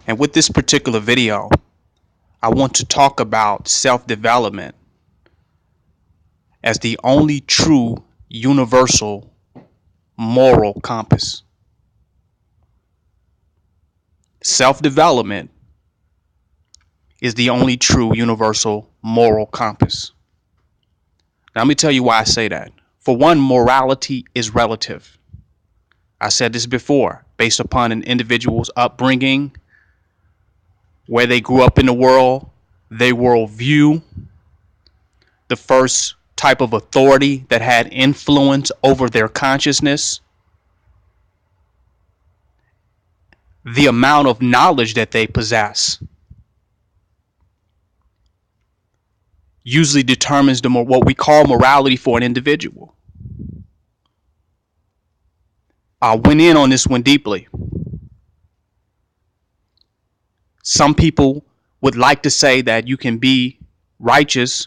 And with this particular video, I want to talk about self-development as the only true universal moral compass. Self-development is the only true universal moral compass. Now, let me tell you why I say that. For one, morality is relative. I said this before, based upon an individual's upbringing, where they grew up in the world, their worldview, the first type of authority that had influence over their consciousness, the amount of knowledge that they possess usually determines what we call morality for an individual. I went in on this one deeply. Some people would like to say that you can be righteous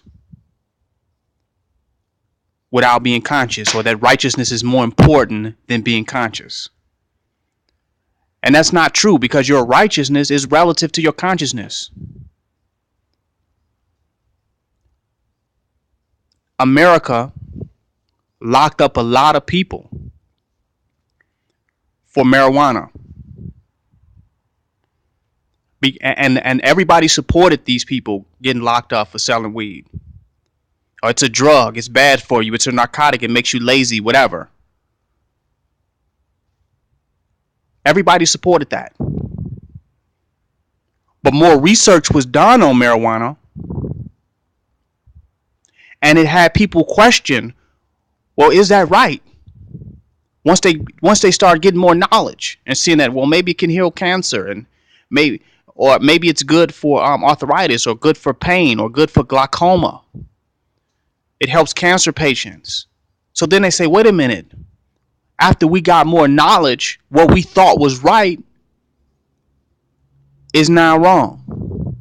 without being conscious, or that righteousness is more important than being conscious. And that's not true, because your righteousness is relative to your consciousness. America locked up a lot of people for marijuana. And everybody supported these people getting locked up for selling weed. Or it's a drug, it's bad for you, it's a narcotic, it makes you lazy, whatever. Everybody supported that. But more research was done on marijuana, and it had people question, well, is that right? Once they start getting more knowledge and seeing that, well, maybe it can heal cancer, and maybe it's good for arthritis, or good for pain, or good for glaucoma. It helps cancer patients. So then they say, wait a minute. After we got more knowledge, what we thought was right is now wrong.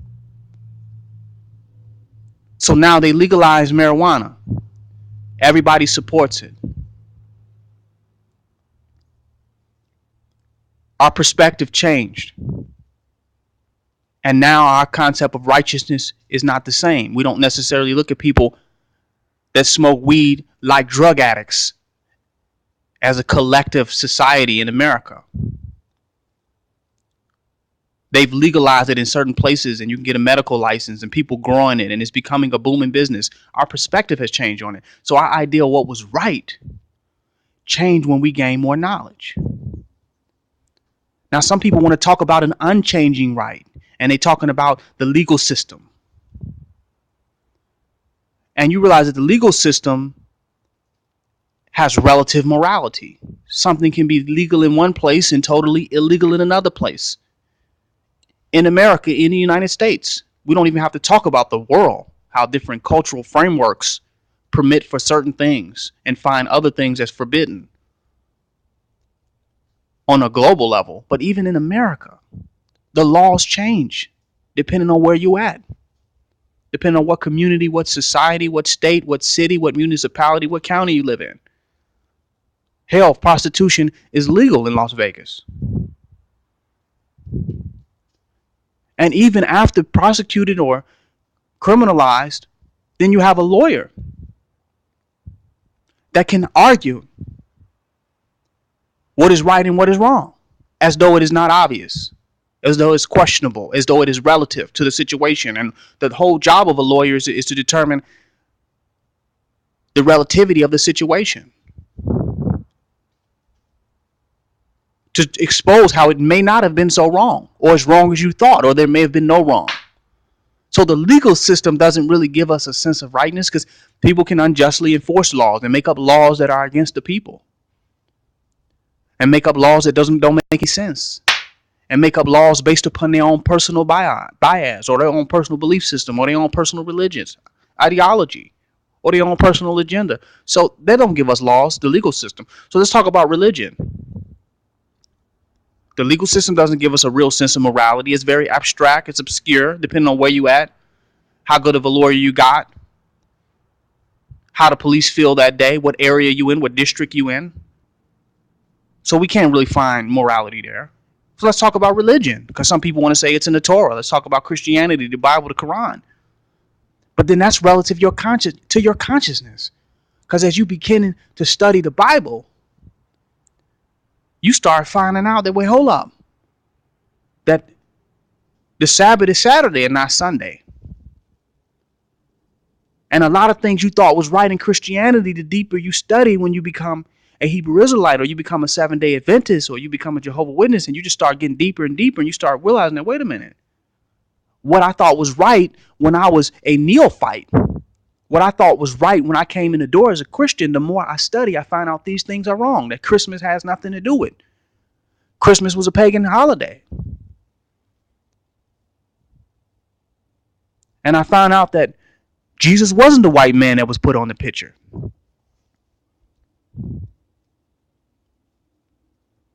So now they legalize marijuana. Everybody supports it. Our perspective changed. And now our concept of righteousness is not the same. We don't necessarily look at people that smoke weed like drug addicts as a collective society in America. They've legalized it in certain places, and you can get a medical license, and people growing it, and it's becoming a booming business. Our perspective has changed on it. So our idea of what was right changed when we gained more knowledge. Now, some people want to talk about an unchanging right, and they're talking about the legal system. And you realize that the legal system has relative morality. Something can be legal in one place and totally illegal in another place. In America, in the United States, we don't even have to talk about the world, how different cultural frameworks permit for certain things and find other things as forbidden on a global level. But even in America, the laws change depending on where you're at. Depending on what community, what society, what state, what city, what municipality, what county you live in. Hell, prostitution is legal in Las Vegas. And even after prosecuted or criminalized, then you have a lawyer that can argue what is right and what is wrong, as though it is not obvious, as though it's questionable, as though it is relative to the situation. And the whole job of a lawyer is to determine the relativity of the situation, to expose how it may not have been so wrong, or as wrong as you thought, or there may have been no wrong. So the legal system doesn't really give us a sense of rightness, because people can unjustly enforce laws and make up laws that are against the people, and make up laws that don't make any sense, and make up laws based upon their own personal bias, or their own personal belief system, or their own personal religions, ideology, or their own personal agenda. So they don't give us laws, the legal system. So let's talk about religion. The legal system doesn't give us a real sense of morality. It's very abstract. It's obscure, depending on where you at, how good of a lawyer you got, how the police feel that day, what area you in, what district you in. So we can't really find morality there. So let's talk about religion, because some people want to say it's in the Torah. Let's talk about Christianity, the Bible, the Quran. But then that's relative to your consciousness. Because as you begin to study the Bible, you start finding out that, wait, hold up, that the Sabbath is Saturday and not Sunday. And a lot of things you thought was right in Christianity, the deeper you study, when you become a Hebrew Israelite, or you become a Seventh-day Adventist, or you become a Jehovah's Witness, and you just start getting deeper and deeper, and you start realizing that, wait a minute, what I thought was right when I was a neophyte, what I thought was right when I came in the door as a Christian, the more I study, I find out these things are wrong, that Christmas has nothing to do with it. Christmas was a pagan holiday. And I found out that Jesus wasn't the white man that was put on the picture.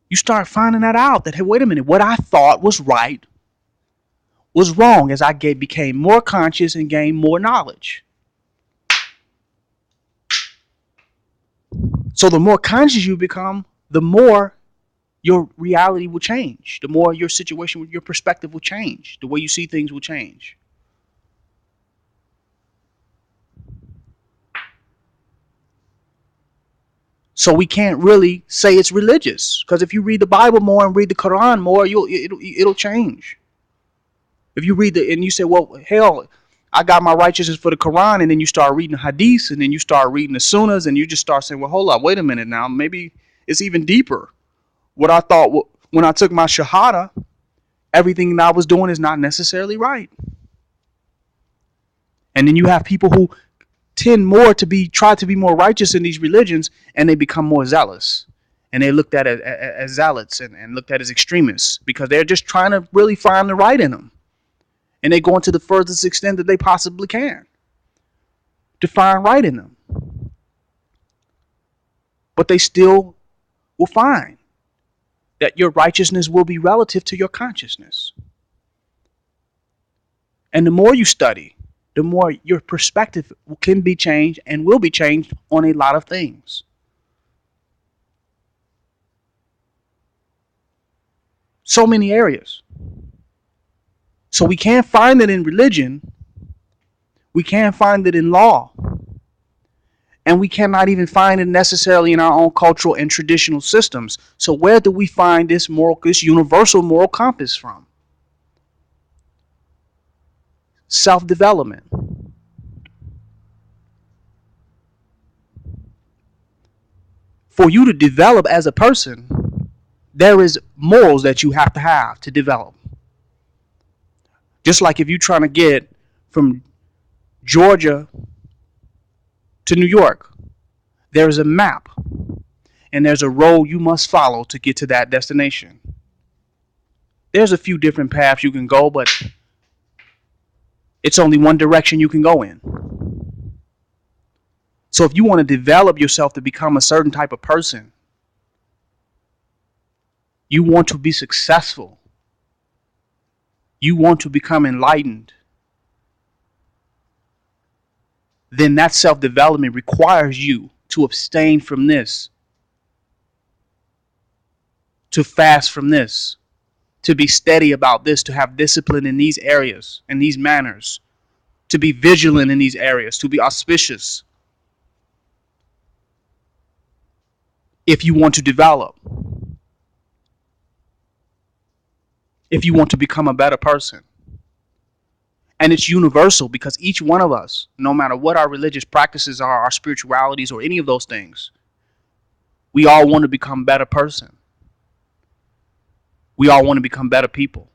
You start finding that out, that, hey, wait a minute, what I thought was right was wrong as I became more conscious and gained more knowledge. So the more conscious you become, the more your reality will change. The more your situation, your perspective will change. The way you see things will change. So we can't really say it's religious, because if you read the Bible more and read the Quran more, it'll change. If you read and you say, well, hell, I got my righteousness for the Quran, and then you start reading the Hadiths, and then you start reading the Sunnahs, and you just start saying, well, hold up, wait a minute now, maybe it's even deeper. What I thought when I took my Shahada, everything that I was doing is not necessarily right. And then you have people who tend more to try to be more righteous in these religions, and they become more zealous. And they looked at it as zealots and looked at as extremists, because they're just trying to really find the right in them. And they go into the furthest extent that they possibly can to find right in them. But they still will find that your righteousness will be relative to your consciousness. And the more you study, the more your perspective can be changed and will be changed on a lot of things. So many areas. So we can't find it in religion. We can't find it in law. And we cannot even find it necessarily in our own cultural and traditional systems. So where do we find this universal moral compass from? Self-development. For you to develop as a person, there is morals that you have to develop. Just like if you're trying to get from Georgia to New York, there's a map and there's a road you must follow to get to that destination. There's a few different paths you can go, but it's only one direction you can go in. So if you want to develop yourself to become a certain type of person, you want to be successful, you want to become enlightened, then that self-development requires you to abstain from this, to fast from this, to be steady about this, to have discipline in these areas, in these manners, to be vigilant in these areas, to be auspicious. If you want to develop, if you want to become a better person. And it's universal, because each one of us, no matter what our religious practices are, our spiritualities, or any of those things, we all want to become better person. We all want to become better people.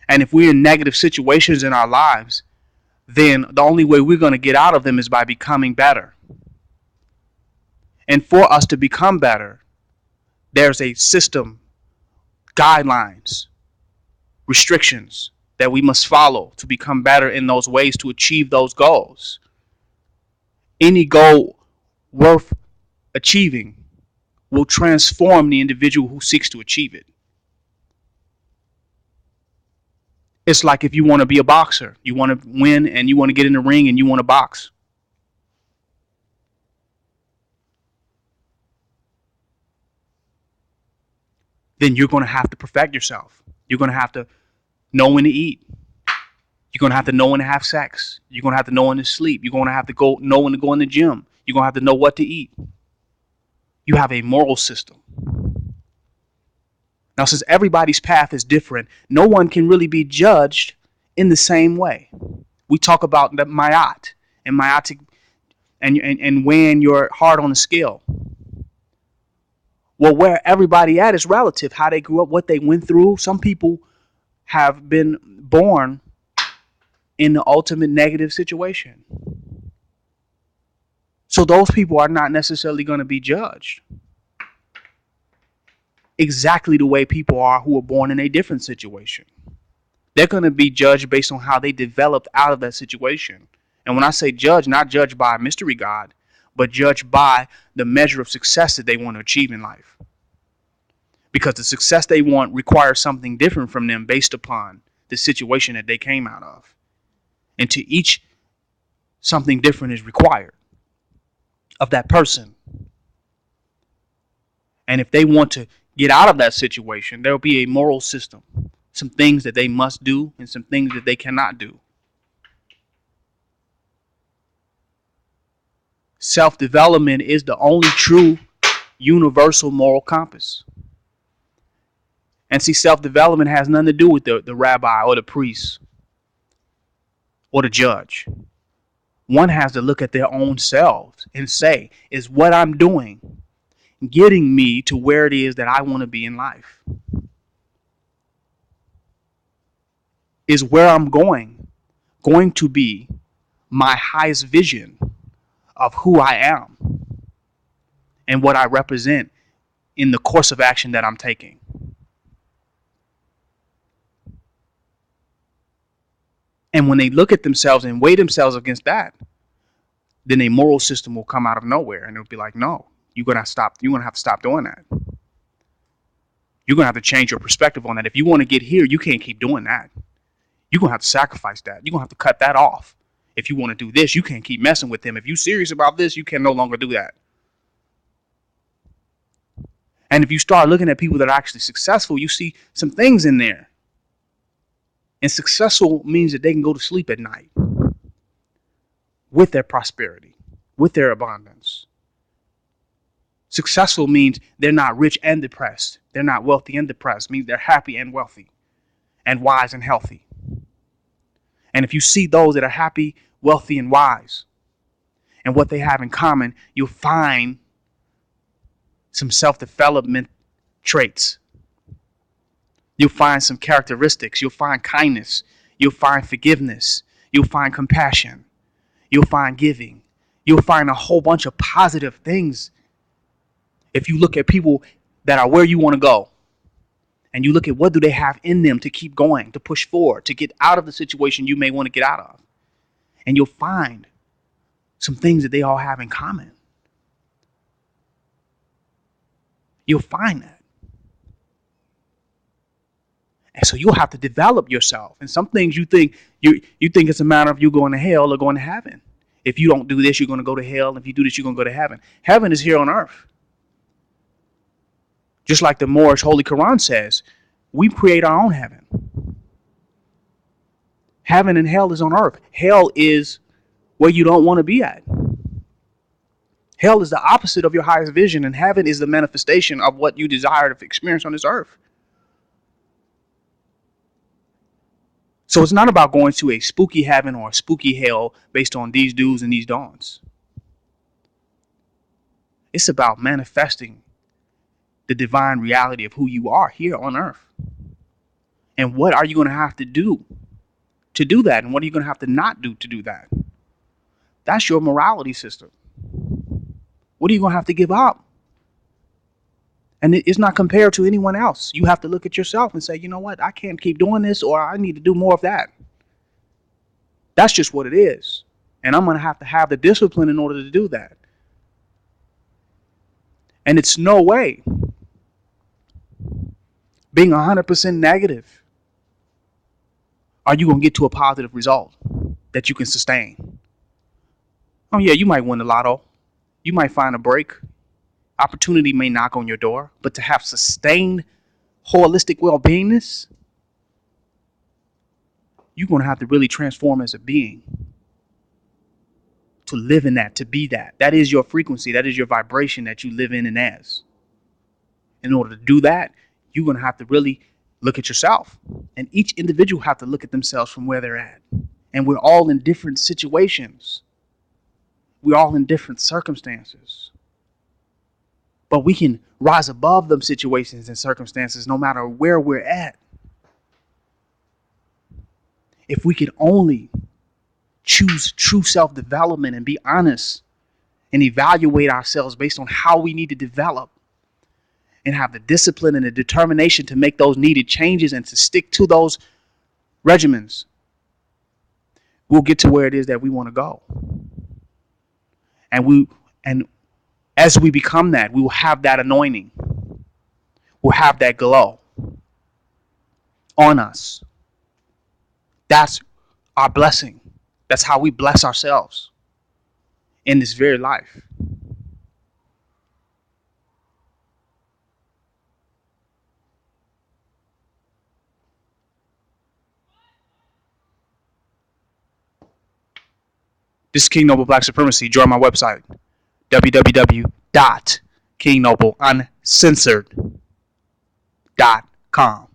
And if we're in negative situations in our lives, then the only way we're going to get out of them is by becoming better. And for us to become better, there's a system, guidelines, restrictions that we must follow to become better in those ways, to achieve those goals. Any goal worth achieving will transform the individual who seeks to achieve it. It's like if you want to be a boxer, you want to win and you want to get in the ring and you want to box. then you're going to have to perfect yourself. You're going to have to know when to eat. You're going to have to know when to have sex. You're going to have to know when to sleep. You're going to have to know when to go in the gym. You're going to have to know what to eat. You have a moral system. Now, since everybody's path is different, no one can really be judged in the same way. We talk about the mayat and myotic and weighing your heart on the scale. Well, where everybody at is relative. How they grew up, what they went through. Some people have been born in the ultimate negative situation. So those people are not necessarily going to be judged exactly the way people are who are born in a different situation. They're going to be judged based on how they developed out of that situation. And when I say judge, not judged by a mystery God, but judged by the measure of success that they want to achieve in life. Because the success they want requires something different from them based upon the situation that they came out of. And to each, something different is required of that person. And if they want to get out of that situation, there will be a moral system. Some things that they must do and some things that they cannot do. Self-development is the only true universal moral compass. And see, self-development has nothing to do with the rabbi or the priest or the judge. One has to look at their own selves and say, is what I'm doing getting me to where it is that I want to be in life? Is where I'm going to be my highest vision of who I am and what I represent in the course of action that I'm taking? And when they look at themselves and weigh themselves against that, then a moral system will come out of nowhere and it'll be like, no, you're going to have to stop doing that. You're going to have to change your perspective on that. If you want to get here, you can't keep doing that. You're going to have to sacrifice that. You're going to have to cut that off. If you want to do this, you can't keep messing with them. If you're serious about this, you can no longer do that. And if you start looking at people that are actually successful, you see some things in there. And successful means that they can go to sleep at night with their prosperity, with their abundance. Successful means they're not rich and depressed. They're not wealthy and depressed. It means they're happy and wealthy and wise and healthy. And if you see those that are happy, wealthy, and wise, and what they have in common, you'll find some self-development traits. You'll find some characteristics. You'll find kindness. You'll find forgiveness. You'll find compassion. You'll find giving. You'll find a whole bunch of positive things. If you look at people that are where you want to go, and you look at what do they have in them to keep going, to push forward, to get out of the situation you may want to get out of, and you'll find some things that they all have in common. You'll find that. And so you'll have to develop yourself. And some things you think it's a matter of you going to hell or going to heaven. If you don't do this, you're going to go to hell. If you do this, you're going to go to heaven. Heaven is here on earth. Just like the Moorish Holy Quran says, we create our own heaven. Heaven and hell is on earth. Hell is where you don't want to be at. Hell is the opposite of your highest vision, and heaven is the manifestation of what you desire to experience on this earth. So it's not about going to a spooky heaven or a spooky hell based on these do's and these don'ts. It's about manifesting the divine reality of who you are here on earth. And what are you going to have to do that? And what are you going to have to not do to do that? That's your morality system. What are you going to have to give up? And it's not compared to anyone else. You have to look at yourself and say, you know what? I can't keep doing this, or I need to do more of that. That's just what it is. And I'm going to have the discipline in order to do that. And it's no way being 100% negative are you going to get to a positive result that you can sustain. Oh yeah, you might win the lotto. You might find a break. Opportunity may knock on your door, but to have sustained holistic well-beingness, you're going to have to really transform as a being to live in that, to be that. That is your frequency. That is your vibration that you live in and as. In order to do that, you're going to have to really look at yourself. And each individual have to look at themselves from where they're at. And we're all in different situations. We're all in different circumstances. But we can rise above them situations and circumstances no matter where we're at. If we could only choose true self-development and be honest and evaluate ourselves based on how we need to develop and have the discipline and the determination to make those needed changes and to stick to those regimens, we'll get to where it is that we want to go. And as we become that, we will have that anointing. We'll have that glow on us. That's our blessing. That's how we bless ourselves in this very life. This is King Noble Black Supremacy. Join my website, www.kingnobleuncensored.com.